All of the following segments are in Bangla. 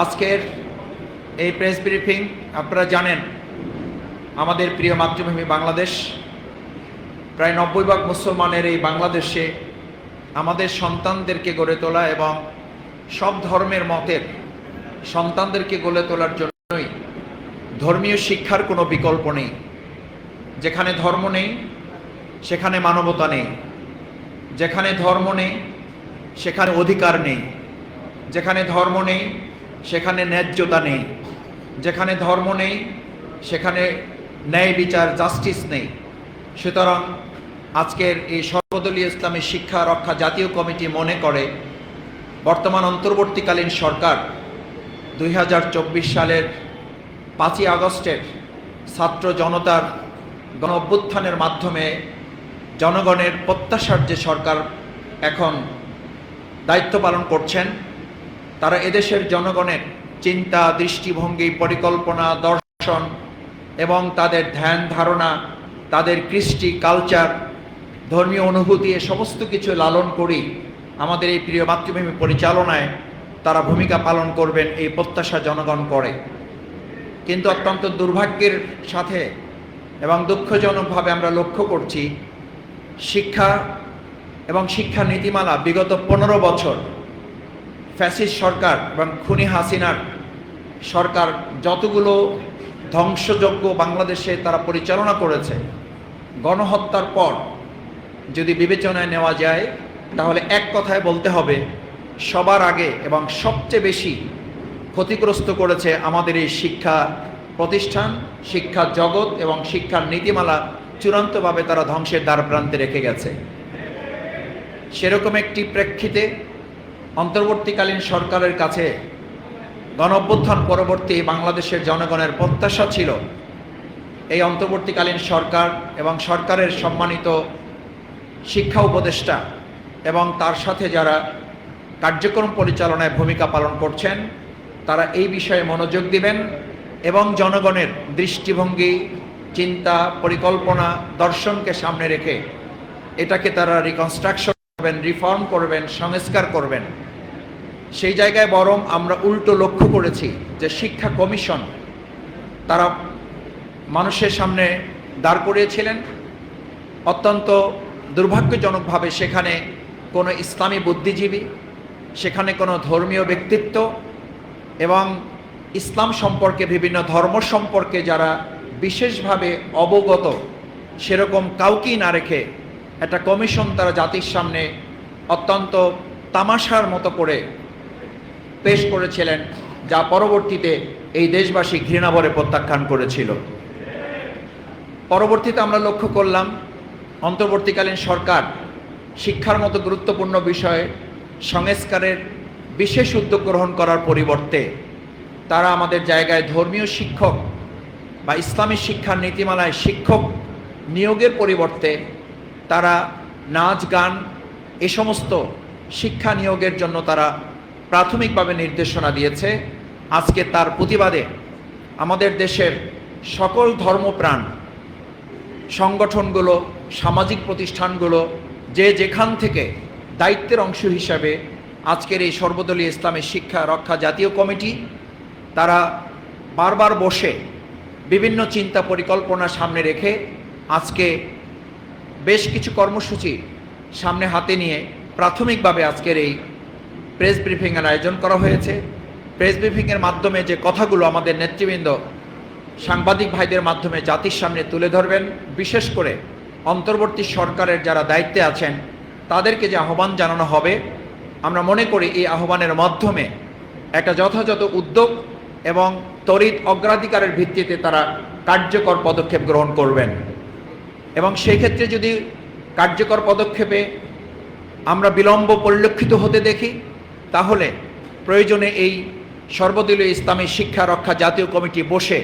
আজকের এই প্রেস ব্রিফিং আপনারা জানেন, আমাদের প্রিয় মাতৃভূমি বাংলাদেশ, প্রায় 90% মুসলমানের এই বাংলাদেশে আমাদের সন্তানদেরকে গড়ে তোলা এবং সব ধর্মের মতের সন্তানদেরকে গড়ে তোলার জন্যই ধর্মীয় শিক্ষার কোনো বিকল্প নেই। যেখানে ধর্ম নেই সেখানে মানবতা নেই, যেখানে ধর্ম নেই সেখানে অধিকার নেই, যেখানে ধর্ম নেই সেখানে ন্যায্যতা নেই, যেখানে ধর্ম নেই সেখানে ন্যায় বিচার জাস্টিস নেই। সুতরাং আজকের এই সর্বদলীয় ইসলামী শিক্ষা রক্ষা জাতীয় কমিটি মনে করে বর্তমান অন্তর্বর্তীকালীন সরকার 2024 সালের 5ই আগস্টের ছাত্র জনতার গণ অভ্যুত্থানের মাধ্যমে জনগণের প্রত্যাশার যে সরকার এখন দায়িত্ব পালন করছেন, তারা এদেশের জনগণের চিন্তা, দৃষ্টিভঙ্গি, পরিকল্পনা, দর্শন এবং তাদের ধ্যান ধারণা, তাদের কৃষ্টি, কালচার, ধর্মীয় অনুভূতি এ সমস্ত কিছু লালন করি আমাদের এই প্রিয় মাতৃভূমি পরিচালনায় তারা ভূমিকা পালন করবেন, এই প্রত্যাশা জনগণ করে। কিন্তু অত্যন্ত দুর্ভাগ্যের সাথে এবং দুঃখজনকভাবে আমরা লক্ষ্য করছি, শিক্ষা এবং শিক্ষা নীতিমালা বিগত 15 বছর ফ্যাসিস্ট সরকার এবং খুনি হাসিনার সরকার যতগুলো ধ্বংসযজ্ঞ বাংলাদেশে তারা পরিচালনা করেছে, গণহত্যার পর যদি বিবেচনায় নেওয়া যায় তাহলে এক কথায় বলতে হবে, সবার আগে এবং সবচেয়ে বেশি ক্ষতিগ্রস্ত করেছে আমাদের এই শিক্ষা প্রতিষ্ঠান, শিক্ষা জগৎ এবং শিক্ষার নীতিমালা চূড়ান্তভাবে তারা ধ্বংসের দ্বারপ্রান্তে রেখে গেছে। সেরকম একটি প্রেক্ষিতে অন্তর্বর্তীকালীন সরকারের কাছে গণঅভ্যুত্থান পরবর্তী বাংলাদেশের জনগণের প্রত্যাশা ছিল এই অন্তর্বর্তীকালীন সরকার এবং সরকারের সম্মানিত শিক্ষা উপদেষ্টা এবং তার সাথে যারা কার্যক্রম পরিচালনায় ভূমিকা পালন করছেন তারা এই বিষয়ে মনোযোগ দিবেন এবং জনগণের দৃষ্টিভঙ্গি, চিন্তা, পরিকল্পনা, দর্শনকে সামনে রেখে এটাকে তারা রিকনস্ট্রাকশন করবেন, রিফর্ম করবেন, সংস্কার করবেন। সেই জায়গায় বরং আমরা উল্টো লক্ষ্য করেছি যে শিক্ষা কমিশন তারা মানুষের সামনে দাঁড় করিয়েছিলেন। অত্যন্ত দুর্ভাগ্যজনকভাবে সেখানে কোনো ইসলামী বুদ্ধিজীবী, সেখানে কোনো ধর্মীয় ব্যক্তিত্ব এবং ইসলাম সম্পর্কে, বিভিন্ন ধর্ম সম্পর্কে যারা বিশেষভাবে অবগত সেরকম কাউকেই না রেখে একটা কমিশন তারা জাতির সামনে অত্যন্ত তামাশার মতো করে পেশ করেছিলেন, যা পরবর্তীতে এই দেশবাসী ঘৃণাভরে প্রত্যাখ্যান করেছিল। পরবর্তীতে আমরা লক্ষ্য করলাম অন্তর্বর্তীকালীন সরকার শিক্ষার মতো গুরুত্বপূর্ণ বিষয়ে সংস্কারের বিশেষ উদ্যোগ গ্রহণ করার পরিবর্তে তারা আমাদের জায়গায় ধর্মীয় শিক্ষক বা ইসলামী শিক্ষার নীতিমালায় শিক্ষক নিয়োগের পরিবর্তে তারা নাচ, গান এ সমস্ত শিক্ষা নিয়োগের জন্য তারা প্রাথমিকভাবে নির্দেশনা দিয়েছে। আজকে তার প্রতিবাদে আমাদের দেশের সকল ধর্মপ্রাণ সংগঠনগুলো, সামাজিক প্রতিষ্ঠানগুলো যে যেখান থেকে দায়িত্বের অংশ হিসাবে আজকের এই সর্বদলীয় ইসলামী শিক্ষা রক্ষা জাতীয় কমিটি তারা বারবার বসে বিভিন্ন চিন্তা পরিকল্পনা সামনে রেখে আজকে বেশ কিছু কর্মসূচি সামনে হাতে নিয়ে প্রাথমিকভাবে আজকের এই প্রেস ব্রিফিংয়ের আয়োজন করা হয়েছে। প্রেস ব্রিফিংয়ের মাধ্যমে যে কথাগুলো আমাদের নেতৃবৃন্দ সাংবাদিক ভাইদের মাধ্যমে জাতির সামনে তুলে ধরবেন, বিশেষ করে অন্তর্বর্তী সরকারের যারা দায়িত্বে আছেন তাদেরকে যে আহ্বান জানানো হবে, আমরা মনে করি এই আহ্বানের মাধ্যমে একটা যথাযথ উদ্যোগ এবং তড়িৎ অগ্রাধিকারের ভিত্তিতে তারা কার্যকর পদক্ষেপ গ্রহণ করবেন। এবং সেই ক্ষেত্রে যদি কার্যকর পদক্ষেপে আমরা বিলম্ব পরিলক্ষিত হতে দেখি তাহলে প্রয়োজনে এই সর্বদলীয় ইসলামী শিক্ষা রক্ষা জাতীয় কমিটি বসে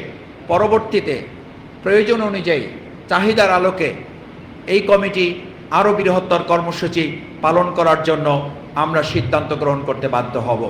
পরবর্তীতে প্রয়োজন অনুযায়ী চাহিদার আলোকে এই কমিটি আরও বৃহত্তর কর্মসূচি পালন করার জন্য আমরা সিদ্ধান্ত গ্রহণ করতে বাধ্য হব।